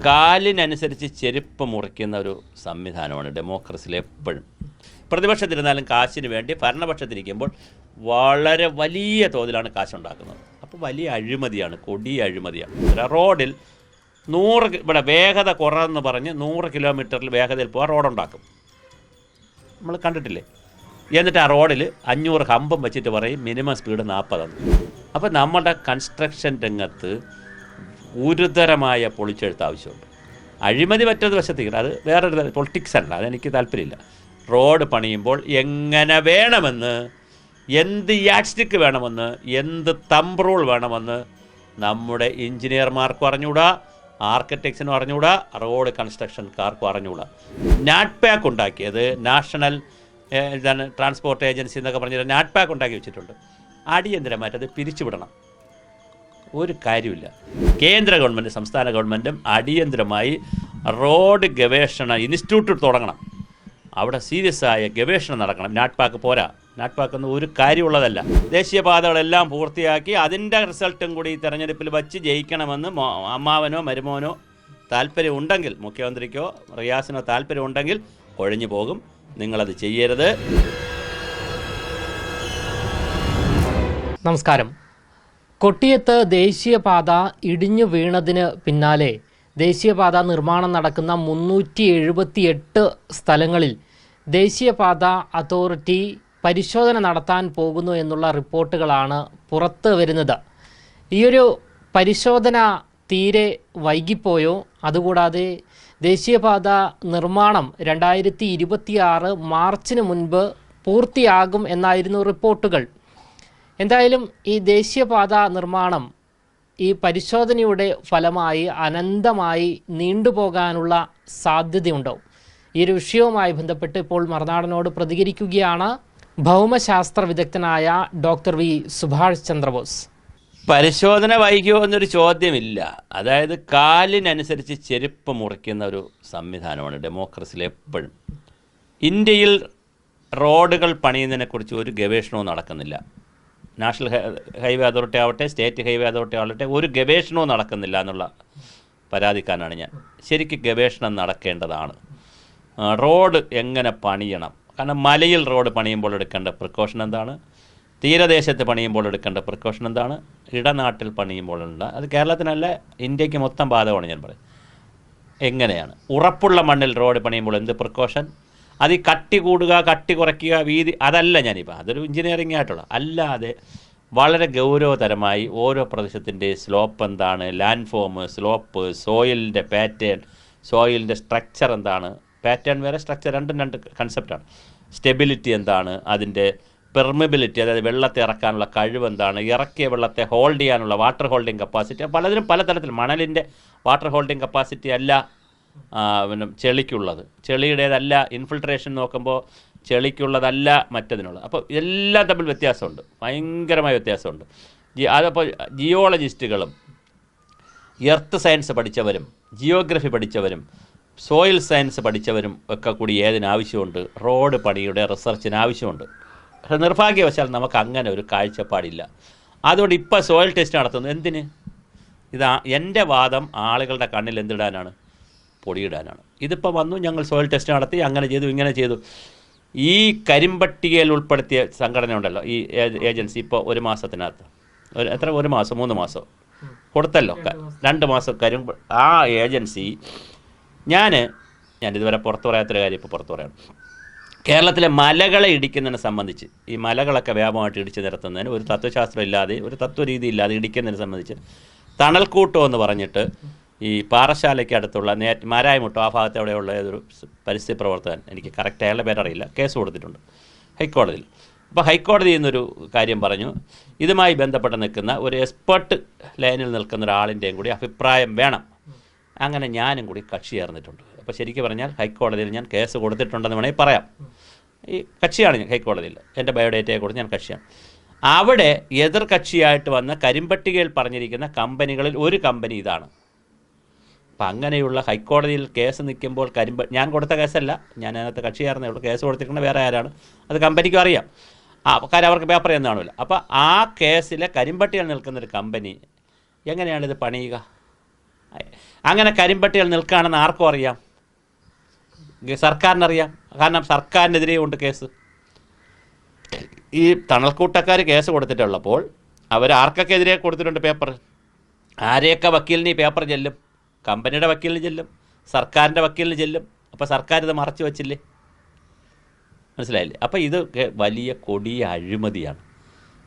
കാലിനനുസരിച്ച് ചെരുപ്പ് മുറിക്കുന്ന ഒരു സംവിധാനമാണ് ഡെമോക്രസിയിൽ എപ്പോഴും. പ്രതിപക്ഷത്തിരുന്നാലും കാശിന് വേണ്ടി ഭരണപക്ഷത്തിരിക്കുമ്പോൾ വളരെ വലിയ തോതിലാണ് കാശുണ്ടാക്കുന്നത്. അപ്പോൾ വലിയ അഴിമതിയാണ്, കൊടിയ അഴിമതിയാണ്. റോഡിൽ 100 ഇവിടെ വേഗത കുറവെന്ന് പറഞ്ഞ് 100 കിലോമീറ്ററിൽ വേഗതയിൽ പോകാൻ റോഡുണ്ടാക്കും. നമ്മൾ കണ്ടിട്ടില്ലേ? എന്നിട്ട് ആ റോഡിൽ 500 ഹമ്പും വെച്ചിട്ട് പറയും മിനിമം സ്പീഡ് 40. അപ്പോൾ നമ്മുടെ കൺസ്ട്രക്ഷൻ രംഗത്ത് ഗുരുതരമായ പൊളിച്ചെഴുത്ത് ആവശ്യമുണ്ട്. അഴിമതി മറ്റൊരു വശത്തേക്ക്, അത് വേറൊരു പൊളിറ്റിക്സ് അല്ല, അതെനിക്ക് താല്പര്യമില്ല. റോഡ് പണിയുമ്പോൾ എങ്ങനെ വേണമെന്ന്, എന്ത് യാഡ്സ്റ്റിക്ക് വേണമെന്ന്, എന്ത് തമ്പ് റൂൾ വേണമെന്ന് നമ്മുടെ എഞ്ചിനീയർമാർക്കും അറിഞ്ഞുകൂടാ, ആർക്കിടെക്ട്സിനും അറിഞ്ഞുകൂടാ, റോഡ് കൺസ്ട്രക്ഷൻകാർക്കും അറിഞ്ഞുകൂടാ. നാറ്റ്പാക്ക് ഉണ്ടാക്കിയത് നാഷണൽ ട്രാൻസ്പോർട്ട് ഏജൻസി എന്നൊക്കെ പറഞ്ഞിട്ട് നാറ്റ്പാക്ക് ഉണ്ടാക്കി വെച്ചിട്ടുണ്ട്. അടിയന്തരമായിട്ട് അത് പിരിച്ചുവിടണം. ഒരു കാര്യമില്ല. കേന്ദ്ര ഗവൺമെൻറ് സംസ്ഥാന ഗവൺമെൻറ്റും അടിയന്തരമായി റോഡ് ഗവേഷണ ഇൻസ്റ്റിറ്റ്യൂട്ട് തുടങ്ങണം. അവിടെ സീരിയസ് ആയ ഗവേഷണം നടക്കണം. നാറ്റ്പാക്ക് പോരാ, നാറ്റ്പാക്കൊന്നും ഒരു കാര്യമുള്ളതല്ല. ദേശീയപാതകളെല്ലാം പൂർത്തിയാക്കി അതിൻ്റെ റിസൾട്ടും കൂടി ഈ തെരഞ്ഞെടുപ്പിൽ വച്ച് ജയിക്കണമെന്ന് അമ്മാവനോ മരുമോനോ താല്പര്യമുണ്ടെങ്കിൽ, മുഖ്യമന്ത്രിക്കോ റിയാസിനോ താല്പര്യമുണ്ടെങ്കിൽ കൊഴിഞ്ഞു പോകും. നിങ്ങളത് ചെയ്യരുത്. നമസ്കാരം. കൊട്ടിയത്ത് ദേശീയപാത ഇടിഞ്ഞു വീണതിന് പിന്നാലെ ദേശീയപാത നിർമ്മാണം നടക്കുന്ന 378 സ്ഥലങ്ങളിൽ ദേശീയപാത അതോറിറ്റി പരിശോധന നടത്താൻ പോകുന്നു എന്നുള്ള റിപ്പോർട്ടുകളാണ് പുറത്ത് വരുന്നത്. ഈയൊരു പരിശോധന തീരെ വൈകിപ്പോയോ? അതുകൂടാതെ ദേശീയപാത നിർമ്മാണം 2026 മാർച്ചിന് മുൻപ് പൂർത്തിയാകും എന്നായിരുന്നു റിപ്പോർട്ടുകൾ. എന്തായാലും ഈ ദേശീയപാത നിർമ്മാണം ഈ പരിശോധനയുടെ ഫലമായി അനന്തമായി നീണ്ടുപോകാനുള്ള സാധ്യതയുണ്ടോ? ഈ ഒരു വിഷയവുമായി ബന്ധപ്പെട്ട് ഇപ്പോൾ മറുനാടനോട് പ്രതികരിക്കുകയാണ് ഭൗമശാസ്ത്ര വിദഗ്ധനായ ഡോക്ടർ വി സുഭാഷ് ചന്ദ്രബോസ്. പരിശോധന വൈകിയോ എന്നൊരു ചോദ്യമില്ല. അതായത് കാലിനനുസരിച്ച് ചെരുപ്പ് മുറിക്കുന്ന ഒരു സംവിധാനമാണ് ഡെമോക്രസിയിൽ എപ്പോഴും. ഇന്ത്യയിൽ റോഡുകൾ പണിയുന്നതിനെക്കുറിച്ച് ഒരു ഗവേഷണവും നടക്കുന്നില്ല. നാഷണൽ ഹൈവേ അതോറിറ്റി ആവട്ടെ, സ്റ്റേറ്റ് ഹൈവേ അതോറിറ്റി ആവട്ടെ, ഒരു ഗവേഷണവും നടക്കുന്നില്ല എന്നുള്ള പരാതിക്കാരനാണ് ഞാൻ. ശരിക്കും ഗവേഷണം നടക്കേണ്ടതാണ്. റോഡ് എങ്ങനെ പണിയണം, കാരണം മലയിൽ റോഡ് പണിയുമ്പോൾ എടുക്കേണ്ട പ്രിക്കോഷൻ എന്താണ്, തീരദേശത്ത് പണിയുമ്പോൾ എടുക്കേണ്ട പ്രിക്കോഷൻ എന്താണ്, ഇടനാട്ടിൽ പണിയുമ്പോഴുള്ള, അത് കേരളത്തിനല്ല ഇന്ത്യക്ക് മൊത്തം ബാധകമാണ്. ഞാൻ പറയും എങ്ങനെയാണ് ഉറപ്പുള്ള മണ്ണിൽ റോഡ് പണിയുമ്പോൾ എന്ത് പ്രിക്കോഷൻ, അത് ഈ കട്ടി കൂടുക, കട്ടി കുറയ്ക്കുക, വീതി, അതല്ല ഞാനിപ്പോൾ, അതൊരു എഞ്ചിനീയറിംഗ് ആയിട്ടുള്ള. അല്ലാതെ വളരെ ഗൗരവതരമായി ഓരോ പ്രദേശത്തിൻ്റെ സ്ലോപ്പ് എന്താണ്, ലാൻഡ് ഫോം, സ്ലോപ്പ്, സോയിലിൻ്റെ പാറ്റേൺ, സോയിലിൻ്റെ സ്ട്രക്ചർ എന്താണ്, പാറ്റേൺ വേറെ, സ്ട്രക്ചർ രണ്ടും രണ്ട് കൺസെപ്റ്റാണ്. സ്റ്റെബിലിറ്റി എന്താണ്, അതിൻ്റെ പെർമിബിലിറ്റി, അതായത് വെള്ളത്തെ ഇറക്കാനുള്ള കഴിവ് എന്താണ്, ഇറക്കിയ വെള്ളത്തെ ഹോൾഡ് ചെയ്യാനുള്ള വാട്ടർ ഹോൾഡിങ് കപ്പാസിറ്റി, പലതിനും പലതരത്തിൽ. മണലിൻ്റെ വാട്ടർ ഹോൾഡിങ് കപ്പാസിറ്റി അല്ല പിന്നെ ചെളിക്കുള്ളത്, ചെളിയുടേതല്ല. ഇൻഫിൽട്രേഷൻ നോക്കുമ്പോൾ ചെളിക്കുള്ളതല്ല മറ്റതിനുള്ളത്. അപ്പോൾ എല്ലാം തമ്മിൽ വ്യത്യാസമുണ്ട്, ഭയങ്കരമായ വ്യത്യാസമുണ്ട്. അതപ്പോൾ ജിയോളജിസ്റ്റുകളും എർത്ത് സയൻസ് പഠിച്ചവരും ജിയോഗ്രഫി പഠിച്ചവരും സോയിൽ സയൻസ് പഠിച്ചവരും ഒക്കെ കൂടി ഏതിനാവശ്യമുണ്ട്? റോഡ് പണിയുടെ റിസർച്ചിന് ആവശ്യമുണ്ട്. പക്ഷേ നിർഭാഗ്യവശാൽ നമുക്ക് അങ്ങനെ ഒരു കാഴ്ചപ്പാടില്ല. അതുകൊണ്ട് ഇപ്പോൾ സോയിൽ ടെസ്റ്റ് നടത്തുന്നത് എന്തിന്? എൻ്റെ വാദം ആളുകളുടെ കണ്ണിൽ എന്തിടാനാണ്? പൊടിയിടാനാണ്. ഇതിപ്പോൾ വന്നു, ഞങ്ങൾ സോയിൽ ടെസ്റ്റ് നടത്തി, അങ്ങനെ ചെയ്തു, ഇങ്ങനെ ചെയ്തു. ഈ കരിമ്പട്ടികയിൽ ഉൾപ്പെടുത്തിയ സംഘടന ഉണ്ടല്ലോ, ഈ ഏജൻസി, ഇപ്പോൾ ഒരു മാസത്തിനകത്ത് ഒരു മാസം 3 മാസം കൊടുത്തല്ലോ, 2 മാസം ആ ഏജൻസി, ഞാൻ ഇതുവരെ പുറത്തു പറയാത്തൊരു കാര്യം ഇപ്പോൾ പുറത്തു പറയണം. കേരളത്തിലെ മലകളെ ഇടിക്കുന്നതിനെ സംബന്ധിച്ച്, ഈ മലകളൊക്കെ വ്യാപകമായിട്ട് ഇടിച്ചു നിരത്തുന്നതിന് ഒരു തത്വശാസ്ത്രം ഇല്ലാതെ, ഒരു തത്വരീതി ഇല്ലാതെ ഇടിക്കുന്നതിനെ സംബന്ധിച്ച് തണൽക്കൂട്ടം എന്ന് പറഞ്ഞിട്ട് ഈ പാറശാലയ്ക്ക് അടുത്തുള്ള മാരായമുട്ടോ ആ ഭാഗത്ത് അവിടെയുള്ള ഏതൊരു പരിസ്ഥിതി പ്രവർത്തകൻ, എനിക്ക് കറക്റ്റ് അയാളുടെ പേരറിയില്ല, കേസ് കൊടുത്തിട്ടുണ്ട് ഹൈക്കോടതിയിൽ. അപ്പോൾ ഹൈക്കോടതി എന്നൊരു കാര്യം പറഞ്ഞു, ഇതുമായി ബന്ധപ്പെട്ട് നിൽക്കുന്ന ഒരു എക്സ്പെർട്ട് ലൈനിൽ നിൽക്കുന്ന ഒരാളിൻ്റെയും കൂടി അഭിപ്രായം വേണം. അങ്ങനെ ഞാനും കൂടി കക്ഷി ചേർന്നിട്ടുണ്ട്. അപ്പോൾ ശരിക്കും പറഞ്ഞാൽ ഹൈക്കോടതിയിൽ ഞാൻ കേസ് കൊടുത്തിട്ടുണ്ടെന്ന് വേണമെങ്കിൽ പറയാം. ഈ കക്ഷിയാണ് ഞാൻ ഹൈക്കോടതിയിൽ, എൻ്റെ ബയോഡേറ്റയെ കുറിച്ച് ഞാൻ കക്ഷിയാണ്. അവിടെ എതിർ കക്ഷിയായിട്ട് വന്ന കരിമ്പട്ടികയിൽ പറഞ്ഞിരിക്കുന്ന കമ്പനികളിൽ ഒരു കമ്പനി ഇതാണ്. അപ്പം അങ്ങനെയുള്ള ഹൈക്കോടതിയിൽ കേസ് നിൽക്കുമ്പോൾ ഞാൻ കൊടുത്ത കേസല്ല, ഞാൻ അതിനകത്ത് കക്ഷി ചേർന്നേ ഉള്ളൂ. കേസ് കൊടുത്തിരിക്കുന്നത് വേറെ ആരാണ്, അത് കമ്പനിക്കും അറിയാം. കാര്യം അവർക്ക് പേപ്പർ ഒന്നും കാണില്ല. അപ്പോൾ ആ കേസിലെ കരിമ്പട്ടിയിൽ നിൽക്കുന്നൊരു കമ്പനി എങ്ങനെയാണിത് പണിയുക? അങ്ങനെ കരിമ്പട്ടികൾ നിൽക്കുകയാണെന്ന് ആർക്കും അറിയാം? സർക്കാരിനറിയാം. കാരണം സർക്കാരിനെതിരെ ഉണ്ട് കേസ്. ഈ തണൽക്കൂട്ടക്കാർ കേസ് കൊടുത്തിട്ടുള്ളപ്പോൾ അവർ ആർക്കൊക്കെ എതിരെ കൊടുത്തിട്ടുണ്ട് പേപ്പർ? ആരെയൊക്കെ വക്കീലിന് ഈ പേപ്പർ ചെല്ലും? കമ്പനിയുടെ വക്കീലിന് ചെല്ലും, സർക്കാരിൻ്റെ വക്കീലിന് ചെല്ലും. അപ്പോൾ സർക്കാർ ഇത് മറച്ചു വച്ചില്ലേ? മനസ്സിലായില്ലേ? അപ്പോൾ ഇത് വലിയ കൊടിയ അഴിമതിയാണ്.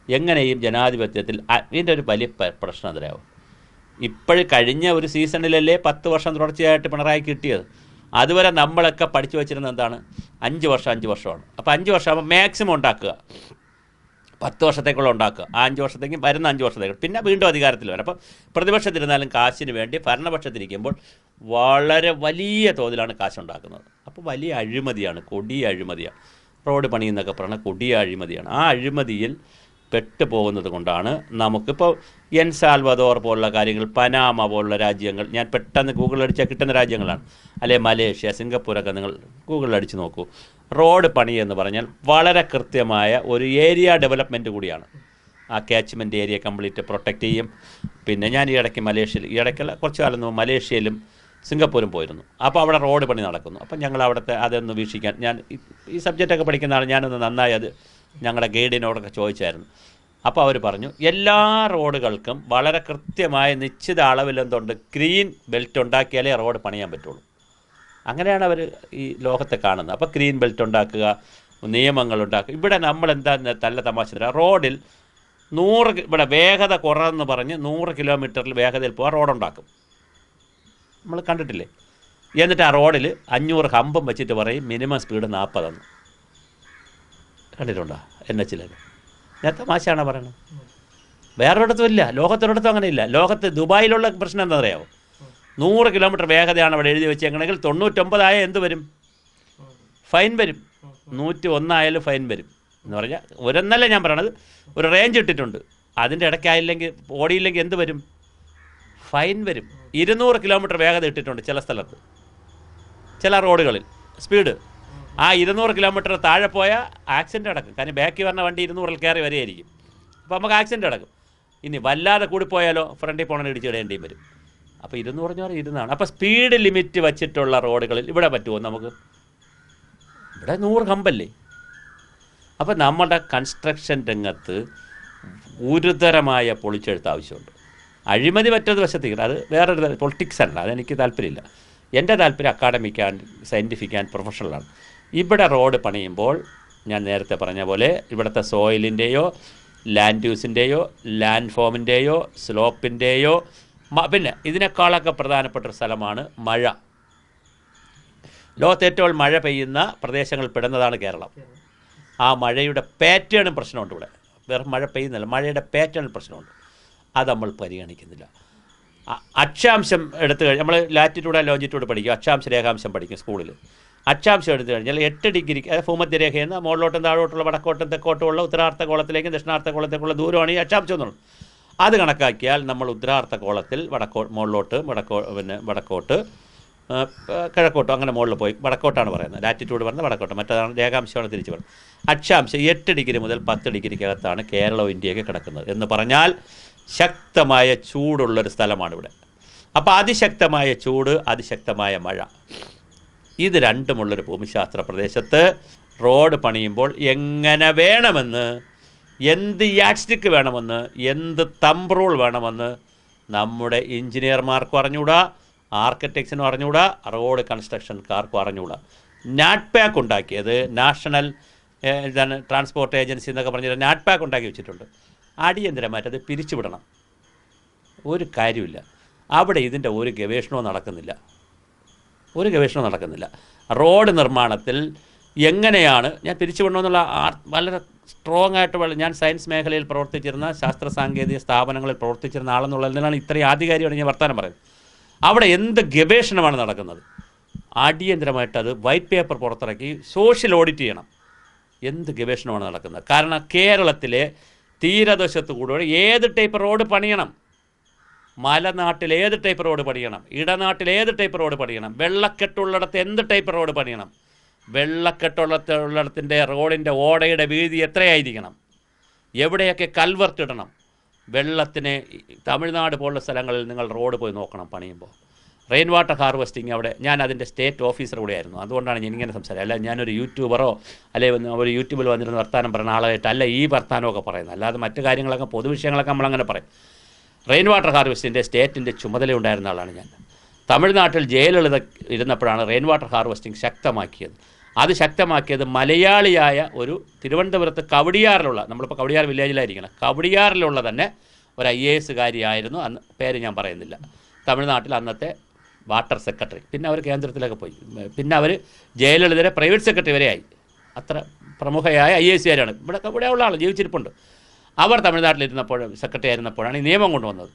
എങ്ങനെയും ജനാധിപത്യത്തിൽ ഇതിൻ്റെ ഒരു വലിയ പ്രശ്നം എന്തരാവും? ഇപ്പോഴും കഴിഞ്ഞ ഒരു സീസണിലല്ലേ 10 വർഷം തുടർച്ചയായിട്ട് പിണറായി കിട്ടിയത്. അതുവരെ നമ്മളൊക്കെ പഠിച്ചു വച്ചിരുന്നത് എന്താണ്? 5 വർഷമാണ്. അപ്പോൾ 5 വർഷമാകുമ്പോൾ മാക്സിമം ഉണ്ടാക്കുക, 10 വർഷത്തേക്കുള്ള ഉണ്ടാക്കുക. ആ 5 വർഷത്തേക്കും വരുന്ന 5 വർഷത്തേക്ക് പിന്നെ വീണ്ടും അധികാരത്തിൽ വരും. അപ്പോൾ പ്രതിപക്ഷത്തിരുന്നാലും കാശിന് വേണ്ടി ഭരണപക്ഷത്തിരിക്കുമ്പോൾ വളരെ വലിയ തോതിലാണ് കാശുണ്ടാക്കുന്നത്. അപ്പോൾ വലിയ അഴിമതിയാണ്, കൊടിയ അഴിമതിയാണ്. റോഡ് പണിയെന്നൊക്കെ പറഞ്ഞാൽ കൊടിയ അഴിമതിയാണ്. ആ അഴിമതിയിൽ പെട്ടുപോകുന്നത് കൊണ്ടാണ് നമുക്കിപ്പോൾ എൻ സാൽവദോർ പോലുള്ള കാര്യങ്ങൾ, പനാമ പോലുള്ള രാജ്യങ്ങൾ, ഞാൻ പെട്ടെന്ന് ഗൂഗിളടിച്ചാൽ കിട്ടുന്ന രാജ്യങ്ങളാണ്. അല്ലെ മലേഷ്യ, സിംഗപ്പൂരൊക്കെ നിങ്ങൾ ഗൂഗിളിലടിച്ച് നോക്കൂ. റോഡ് പണി എന്ന് പറഞ്ഞാൽ വളരെ കൃത്യമായ ഒരു ഏരിയ ഡെവലപ്മെൻറ്റ് കൂടിയാണ്. ആ ക്യാച്ച്മെൻറ്റ് ഏരിയ കംപ്ലീറ്റ് പ്രൊട്ടക്റ്റ് ചെയ്യും. പിന്നെ ഞാൻ ഈ ഇടയ്ക്കല്ല കുറച്ച് കാലം മുമ്പ് മലേഷ്യയിലും സിംഗപ്പൂരും പോയിരുന്നു. അപ്പോൾ അവിടെ റോഡ് പണി നടക്കുന്നു. അപ്പോൾ ഞങ്ങൾ അവിടുത്തെ അതൊന്ന് വീക്ഷിക്കാൻ, ഞാൻ ഈ സബ്ജക്റ്റൊക്കെ പഠിക്കുന്നതാണ്, ഞാനൊന്ന് നന്നായി അത് ഞങ്ങളുടെ ഗൈഡിനോടൊക്കെ ചോദിച്ചായിരുന്നു. അപ്പോൾ അവർ പറഞ്ഞു എല്ലാ റോഡുകൾക്കും വളരെ കൃത്യമായ നിശ്ചിത അളവിലെന്തുണ്ട്, ഗ്രീൻ ബെൽറ്റ് ഉണ്ടാക്കിയാലേ റോഡ് പണിയാൻ പറ്റുള്ളൂ. അങ്ങനെയാണ് അവർ ഈ ലോകത്തെ കാണുന്നത്. അപ്പോൾ ഗ്രീൻ ബെൽറ്റ് ഉണ്ടാക്കുക, നിയമങ്ങൾ ഉണ്ടാക്കുക. ഇവിടെ നമ്മളെന്താ നല്ല തമാശ, റോഡിൽ 100 ഇവിടെ വേഗത കുറവെന്ന് പറഞ്ഞ് 100 കിലോമീറ്ററിൽ വേഗതയിൽ പോകാൻ റോഡുണ്ടാക്കും. നമ്മൾ കണ്ടിട്ടില്ലേ? എന്നിട്ട് ആ റോഡിൽ 500 ഹമ്പും വെച്ചിട്ട് പറയും മിനിമം സ്പീഡ് 40 എന്ന്. കണ്ടിട്ടുണ്ടോ NH-ലൊക്കെ? ഞാൻ തമാശയാണ് പറയണത്. വേറൊരിടത്തും ഇല്ല, ലോകത്തൊരിടത്തും അങ്ങനെ ഇല്ല. ലോകത്ത് ദുബായിലുള്ള പ്രശ്നം എന്താ അറിയാമോ? 100 കിലോമീറ്റർ വേഗതയാണ് അവിടെ എഴുതി വെച്ചേക്കണമെങ്കിൽ 99 ആയാൽ എന്ത് വരും? ഫൈൻ വരും. 101 ആയാലും ഫൈൻ വരും. എന്ന് പറഞ്ഞാൽ ഒരെന്നല്ല ഞാൻ പറയണത്, ഒരു റേഞ്ച് ഇട്ടിട്ടുണ്ട്. അതിൻ്റെ ഇടയ്ക്കായില്ലെങ്കിൽ ഓടിയില്ലെങ്കിൽ എന്ത് വരും? ഫൈൻ വരും. 200 കിലോമീറ്റർ വേഗത ഇട്ടിട്ടുണ്ട് ചില സ്ഥലത്ത്, ചില റോഡുകളിൽ സ്പീഡ്. ആ 200 കിലോമീറ്റർ താഴെ പോയാൽ ആക്സിഡൻറ്റ് നടക്കും. കാരണം ബാക്കി പറഞ്ഞ വണ്ടി 200-ൽ കയറി വരെയായിരിക്കും. അപ്പോൾ നമുക്ക് ആക്സിഡൻറ്റ് നടക്കും. ഇനി വല്ലാതെ കൂടി പോയാലോ ഫ്രണ്ടിൽ പോകണം, ഇടിച്ചിടേണ്ടിയും വരും. അപ്പോൾ 200 പറഞ്ഞാൽ 200ആണ്. അപ്പോൾ സ്പീഡ് ലിമിറ്റ് വച്ചിട്ടുള്ള റോഡുകളിൽ ഇവിടെ പറ്റുമോ നമുക്ക്? ഇവിടെ 100 ഹമ്പല്ലേ. അപ്പോൾ നമ്മുടെ കൺസ്ട്രക്ഷൻ രംഗത്ത് ഗുരുതരമായ പൊളിച്ചെഴുത്ത് ആവശ്യമുണ്ട്. അഴിമതി മറ്റൊരു വശത്തേക്ക്, അത് വേറൊരു പൊളിറ്റിക്സ് അല്ല, അതെനിക്ക് താല്പര്യമില്ല. എൻ്റെ താല്പര്യം അക്കാഡമിക് ആൻഡ് സയൻറ്റിഫിക് ആൻഡ് പ്രൊഫഷണലാണ്. ഇവിടെ റോഡ് പണിയുമ്പോൾ ഞാൻ നേരത്തെ പറഞ്ഞ പോലെ ഇവിടുത്തെ സോയിലിൻ്റെയോ ലാൻഡ് യൂസിൻ്റെയോ ലാൻഡ് ഫോമിൻ്റെയോ സ്ലോപ്പിൻ്റെയോ പിന്നെ ഇതിനേക്കാളൊക്കെ പ്രധാനപ്പെട്ടൊരു സ്ഥലമാണ് മഴ. ലോകത്ത് ഏറ്റവും മഴ പെയ്യുന്ന പ്രദേശങ്ങളിൽ പെടുന്നതാണ് കേരളം. ആ മഴയുടെ പാറ്റേണും പ്രശ്നമുണ്ട് ഇവിടെ. വേറെ മഴ പെയ്യുന്നില്ല, മഴയുടെ പാറ്റേണിൽ പ്രശ്നമുണ്ട്. അത് നമ്മൾ പരിഗണിക്കുന്നില്ല. അക്ഷാംശം എടുത്തു കഴിഞ്ഞാൽ നമ്മൾ ലാറ്റിറ്റ്യൂഡ് ലോഞ്ചിറ്റ്യൂഡ് പഠിക്കും, അക്ഷാംശ രേഖാംശം പഠിക്കും സ്കൂളിൽ. അക്ഷാംശം എടുത്തു കഴിഞ്ഞാൽ 8 ഡിഗ്രിക്ക്, അതായത് ഭൂമധ്യരേഖയിൽ നിന്ന് മുകളിലോട്ടും താഴോട്ടുള്ള വടക്കോട്ടും തെക്കോട്ടുമുള്ള ഉത്തരാർദ്ധഗോളത്തിലേക്കും ദക്ഷിണാർദ്ധഗോളത്തേക്കുള്ള ദൂരമാണ് ഈ അക്ഷാംശം എന്നുള്ളത്. അത് കണക്കാക്കിയാൽ നമ്മൾ ഉത്തരാർദ്ധഗോളത്തിൽ മുകളിലോട്ട് വടക്കോട്ട് കിഴക്കോട്ടോ അങ്ങനെ മുകളിൽ പോയി വടക്കോട്ടാണ് പറയുന്നത്. ലാറ്റിറ്റ്യൂഡ് പറഞ്ഞാൽ വടക്കോട്ട്, മറ്റേതാണ് രേഖാംശമാണ് തിരിച്ച് പറയുന്നത്. അക്ഷാംശം 8 ഡിഗ്രി മുതൽ 10 ഡിഗ്രിക്കകത്താണ് കേരളവും ഇന്ത്യയൊക്കെ കിടക്കുന്നത്. എന്ന് പറഞ്ഞാൽ ശക്തമായ ചൂടുള്ളൊരു സ്ഥലമാണ് ഇവിടെ. അപ്പോൾ അതിശക്തമായ ചൂട്, അതിശക്തമായ മഴ, ഇത് രണ്ടുമുള്ളൊരു ഭൂമിശാസ്ത്ര പ്രദേശത്ത് റോഡ് പണിയുമ്പോൾ എങ്ങനെ വേണമെന്ന്, എന്ത് യാഡ്സ്റ്റിക്ക് വേണമെന്ന്, എന്ത് തമ്പ് റൂൾ വേണമെന്ന് നമ്മുടെ എഞ്ചിനീയർമാർക്കും അറിഞ്ഞുകൂടാ, ആർക്കിടെക്ട്സിനും അറിഞ്ഞുകൂടാ, റോഡ് കൺസ്ട്രക്ഷൻകാർക്കും അറിഞ്ഞുകൂടാ. നാറ്റ്പാക്ക് ഉണ്ടാക്കിയത് നാഷണൽ ട്രാൻസ്പോർട്ട് ഏജൻസി എന്നൊക്കെ പറഞ്ഞിട്ട് നാറ്റ്പാക്ക് ഉണ്ടാക്കി വെച്ചിട്ടുണ്ട്. അടിയന്തരമായിട്ട് അത് പിരിച്ചുവിടണം. ഒരു കാര്യമില്ല അവിടെ. ഇതിൻ്റെ ഒരു ഗവേഷണവും നടക്കുന്നില്ല. റോഡ് നിർമ്മാണത്തിൽ എങ്ങനെയാണ് ഞാൻ പിരിച്ചുവിടണമെന്നുള്ള വളരെ സ്ട്രോങ് ആയിട്ട്, ഞാൻ സയൻസ് മേഖലയിൽ പ്രവർത്തിച്ചിരുന്ന, ശാസ്ത്ര സാങ്കേതിക സ്ഥാപനങ്ങളിൽ പ്രവർത്തിച്ചിരുന്ന ആളെന്നുള്ളതിനാണ് ഇത്രയും ആധികാരികമാണ് ഞാൻ വർത്തമാനം പറയുന്നത്. അവിടെ എന്ത് ഗവേഷണമാണ് നടക്കുന്നത്? അടിയന്തരമായിട്ട് അത് വൈറ്റ് പേപ്പർ പുറത്തിറക്കി സോഷ്യൽ ഓഡിറ്റ് ചെയ്യണം. എന്ത് ഗവേഷണമാണ് നടക്കുന്നത്? കാരണം കേരളത്തിലെ തീരദേശത്ത് കൂടെ ഏത് ടൈപ്പ് റോഡ് പണിയണം, മലനാട്ടിൽ ഏത് ടൈപ്പ് റോഡ് പണിയണം, ഇടനാട്ടിൽ ഏത് ടൈപ്പ് റോഡ് പണിയണം, വെള്ളക്കെട്ടുള്ളിടത്ത് എന്ത് ടൈപ്പ് റോഡ് പണിയണം, വെള്ളക്കെട്ടുള്ളിടത്തിൻ്റെ റോഡിൻ്റെ ഓടയുടെ വീതി എത്രയായിരിക്കണം, എവിടെയൊക്കെ കൽവർട്ട് ഇടണം. വെള്ളത്തിന് തമിഴ്നാട് പോലുള്ള സ്ഥലങ്ങളിൽ നിങ്ങൾ റോഡ് പോയി നോക്കണം പണിയുമ്പോൾ. റെയിൻ വാട്ടർ ഹാർവെസ്റ്റിംഗ് അവിടെ ഞാൻ അതിൻ്റെ സ്റ്റേറ്റ് ഓഫീസർ കൂടെയായിരുന്നു. അതുകൊണ്ടാണ് ഞാൻ ഇങ്ങനെ സംസാരിക്കുക. അല്ല ഞാനൊരു യൂട്യൂബറോ അല്ലെങ്കിൽ ഒരു യൂട്യൂബിൽ വന്നിരുന്ന വർത്തമാനം പറയുന്ന ആളായിട്ട് അല്ല ഈ വർത്തമാനമൊക്കെ പറയുന്നത്. അല്ലാതെ മറ്റു കാര്യങ്ങളൊക്കെ പൊതുവിഷയങ്ങളൊക്കെ നമ്മളങ്ങനെ പറയും. റെയിൻ വാട്ടർ ഹാർവെസ്റ്റിൻ്റെ സ്റ്റേറ്റിൻ്റെ ചുമതല ഉണ്ടായിരുന്ന ആളാണ് ഞാൻ. തമിഴ്നാട്ടിൽ ജയലളിത ഇരുന്നപ്പോഴാണ് റെയിൻ വാട്ടർ ഹാർവെസ്റ്റിംഗ് ശക്തമാക്കിയത്. അത് ശക്തമാക്കിയത് മലയാളിയായ ഒരു തിരുവനന്തപുരത്ത് കവടിയാറിലുള്ള, നമ്മളിപ്പോൾ കവടിയാർ വില്ലേജിലായിരിക്കണം, കവടിയാറിലുള്ള തന്നെ ഒരു IAS കാരിയായിരുന്നു. അന്ന് പേര് ഞാൻ പറയുന്നില്ല. തമിഴ്നാട്ടിൽ അന്നത്തെ വാട്ടർ സെക്രട്ടറി. പിന്നെ അവർ കേന്ദ്രത്തിലൊക്കെ പോയി. പിന്നെ അവർ ജയലളിതരെ പ്രൈവറ്റ് സെക്രട്ടറി വരെ ആയി. അത്ര പ്രമുഖയായ IAS കാരാണ്. ഇവിടെ ഉള്ള ആൾ ജീവിച്ചിരിപ്പുണ്ട്. അവർ തമിഴ്നാട്ടിലിരുന്നപ്പോൾ സെക്രട്ടറി ആയിരുന്നപ്പോഴാണ് ഈ നിയമം കൊണ്ടുവന്നത്.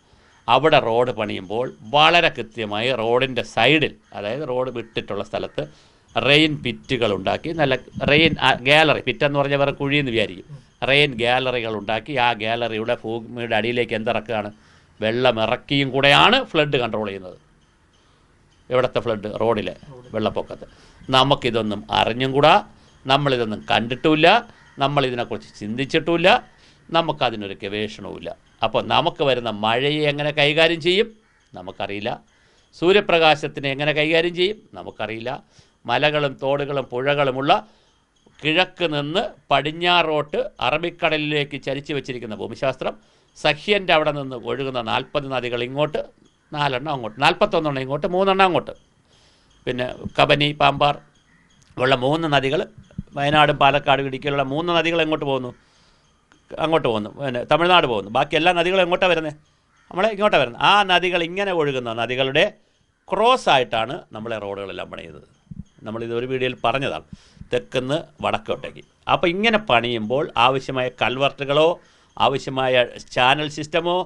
അവിടെ റോഡ് പണിയുമ്പോൾ വളരെ കൃത്യമായി റോഡിൻ്റെ സൈഡിൽ, അതായത് റോഡ് വിട്ടിട്ടുള്ള സ്ഥലത്ത് റെയിൻ പിറ്റുകൾ ഉണ്ടാക്കി, നല്ല റെയിൻ ഗാലറി, പിറ്റെന്ന് പറഞ്ഞാൽ വേറെ കുഴിയെന്ന് വിചാരിക്കും, റെയിൻ ഗാലറികൾ ഉണ്ടാക്കി ആ ഗാലറിയുടെ ഭൂമിയുടെ അടിയിലേക്ക് എന്തിറക്കുകയാണ്, വെള്ളം ഇറക്കിയും കൂടെയാണ് ഫ്ലഡ് കൺട്രോൾ ചെയ്യുന്നത്. എവിടുത്തെ ഫ്ലഡ്? റോഡിലെ വെള്ളപ്പൊക്കത്ത്. നമുക്കിതൊന്നും അറിഞ്ഞും കൂടാ, നമ്മളിതൊന്നും കണ്ടിട്ടുമില്ല, നമ്മളിതിനെക്കുറിച്ച് ചിന്തിച്ചിട്ടുമില്ല, നമുക്കതിനൊരു ഗവേഷണവുമില്ല. അപ്പോൾ നമുക്ക് വരുന്ന മഴയെ എങ്ങനെ കൈകാര്യം ചെയ്യും നമുക്കറിയില്ല. സൂര്യപ്രകാശത്തിനെ എങ്ങനെ കൈകാര്യം ചെയ്യും നമുക്കറിയില്ല. മലകളും തോടുകളും പുഴകളുമുള്ള കിഴക്ക് നിന്ന് പടിഞ്ഞാറോട്ട് അറബിക്കടലിലേക്ക് ചരിച്ചു വെച്ചിരിക്കുന്ന ഭൂമിശാസ്ത്രം, സഹ്യൻ്റെ അവിടെ നിന്ന് ഒഴുകുന്ന 40 നദികൾ ഇങ്ങോട്ട്, 4 എണ്ണം അങ്ങോട്ട്, 41 ഇങ്ങോട്ട്, 3 എണ്ണം അങ്ങോട്ട്, പിന്നെ കബനി, പാമ്പാർ ഉള്ള 3 നദികൾ, വയനാടും പാലക്കാടും ഇടുക്കിയിലുള്ള 3 നദികൾ എങ്ങോട്ട് പോകുന്നു? അങ്ങോട്ട് പോകുന്നു, പിന്നെ തമിഴ്നാട് പോകുന്നു. ബാക്കി എല്ലാ നദികളും എങ്ങോട്ടാണ് വരുന്നത്? നമ്മളെ ഇങ്ങോട്ടാണ് വരുന്നത്. ആ നദികൾ ഇങ്ങനെ ഒഴുകുന്ന നദികളുടെ ക്രോസ് ആയിട്ടാണ് നമ്മളെ റോഡുകളെല്ലാം പണിയുന്നത്. നമ്മളിതൊരു വീഡിയോയിൽ പറഞ്ഞതാണ്, തെക്കുന്ന് വടക്കോട്ടേക്ക്. അപ്പോൾ ഇങ്ങനെ പണിയുമ്പോൾ ആവശ്യമായ കൽവർട്ടുകളോ ആവശ്യമായ ചാനൽ സിസ്റ്റമോ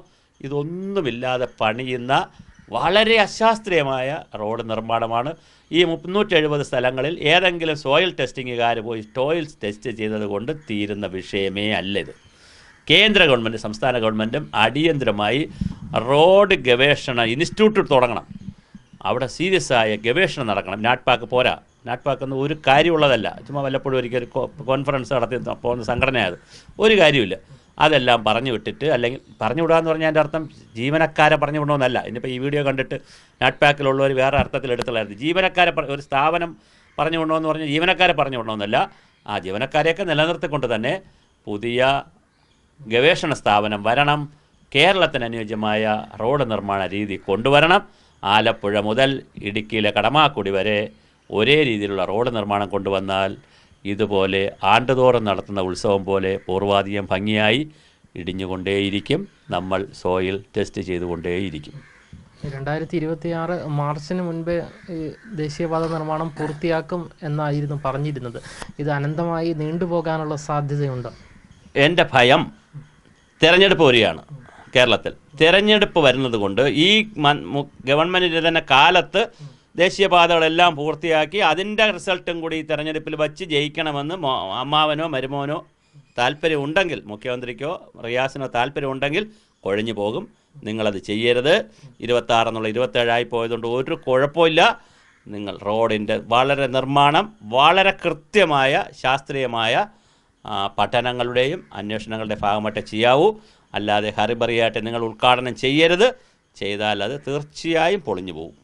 ഇതൊന്നുമില്ലാതെ പണിയുന്ന വളരെ അശാസ്ത്രീയമായ റോഡ് നിർമ്മാണമാണ്. ഈ 370 സ്ഥലങ്ങളിൽ ഏതെങ്കിലും സോയിൽ ടെസ്റ്റിങ്ങുകാർ പോയി സോയിൽ ടെസ്റ്റ് ചെയ്തത് കൊണ്ട് തീരുന്ന വിഷയമേ അല്ല ഇത്. കേന്ദ്ര ഗവൺമെൻറ്, സംസ്ഥാന ഗവൺമെൻറ്റും അടിയന്തരമായി റോഡ് ഗവേഷണ ഇൻസ്റ്റിറ്റ്യൂട്ട് തുടങ്ങണം. അവിടെ സീരിയസ് ആയ ഗവേഷണം നടക്കണം. നാട്പാക്ക് പോരാ. നാട്പാക്കൊന്നും ഒരു കാര്യമുള്ളതല്ല. ചുമ്മാ വല്ലപ്പോഴും ഒരിക്കൽ കോൺഫറൻസ് നടത്തി പോകുന്ന സംഘടനയത് ഒരു കാര്യമില്ല. അതെല്ലാം പറഞ്ഞു വിട്ടിട്ട്, അല്ലെങ്കിൽ പറഞ്ഞു വിടുക എന്ന് പറഞ്ഞാൽ എൻ്റെ അർത്ഥം ജീവനക്കാരെ പറഞ്ഞു വിടണമെന്നല്ല. ഇനിയിപ്പോൾ ഈ വീഡിയോ കണ്ടിട്ട് നാട്പാക്കിലുള്ളവർ വേറെ അർത്ഥത്തിൽ എടുത്തുള്ളായിരുന്നു. ജീവനക്കാരെ ഒരു സ്ഥാപനം പറഞ്ഞു വിടണമെന്ന് പറഞ്ഞാൽ ജീവനക്കാരെ പറഞ്ഞു വിടണമെന്നല്ല. ആ ജീവനക്കാരെയൊക്കെ നിലനിർത്തിക്കൊണ്ട് തന്നെ പുതിയ ഗവേഷണ സ്ഥാപനം വരണം. കേരളത്തിന് അനുയോജ്യമായ റോഡ് നിർമ്മാണ രീതി കൊണ്ടുവരണം. ആലപ്പുഴ മുതൽ ഇടുക്കിയിലെ കടമാക്കുടി വരെ ഒരേ രീതിയിലുള്ള റോഡ് നിർമ്മാണം കൊണ്ടുവന്നാൽ ഇതുപോലെ ആണ്ടുതോറും നടത്തുന്ന ഉത്സവം പോലെ പൂർവാധികം ഭംഗിയായി ഇടിഞ്ഞുകൊണ്ടേയിരിക്കും. നമ്മൾ സോയിൽ ടെസ്റ്റ് ചെയ്തുകൊണ്ടേയിരിക്കും. 2026 മാർച്ചിന് മുൻപേ ദേശീയപാത നിർമ്മാണം പൂർത്തിയാക്കും എന്നായിരുന്നു പറഞ്ഞിരുന്നത്. ഇത് അനന്തമായി നീണ്ടുപോകാനുള്ള സാധ്യതയുണ്ട്. എൻ്റെ ഭയം തിരഞ്ഞെടുപ്പ് വരികയാണ്. കേരളത്തിൽ തിരഞ്ഞെടുപ്പ് വരുന്നത് കൊണ്ട് ഈ ഗവൺമെൻറ്റിൻ്റെ തന്നെ കാലത്ത് ദേശീയപാതകളെല്ലാം പൂർത്തിയാക്കി അതിൻ്റെ റിസൾട്ടും കൂടി ഈ തെരഞ്ഞെടുപ്പിൽ വച്ച് ജയിക്കണമെന്ന് അമ്മാവനോ മരുമോനോ താല്പര്യമുണ്ടെങ്കിൽ, മുഖ്യമന്ത്രിക്കോ റിയാസിനോ താല്പര്യമുണ്ടെങ്കിൽ കൊഴിഞ്ഞു പോകും. നിങ്ങളത് ചെയ്യരുത്. 26 എന്നുള്ള 27 പോയതുകൊണ്ട് ഒരു കുഴപ്പമില്ല. നിങ്ങൾ റോഡിൻ്റെ വളരെ നിർമ്മാണം വളരെ കൃത്യമായ ശാസ്ത്രീയമായ പഠനങ്ങളുടെയും അന്വേഷണങ്ങളുടെ ഭാഗമായിട്ട് ചെയ്യാവൂ. അല്ലാതെ ഹറിബറിയായിട്ട് നിങ്ങൾ ഉദ്ഘാടനം ചെയ്യരുത്. ചെയ്താൽ അത് തീർച്ചയായും പൊളിഞ്ഞു പോകും.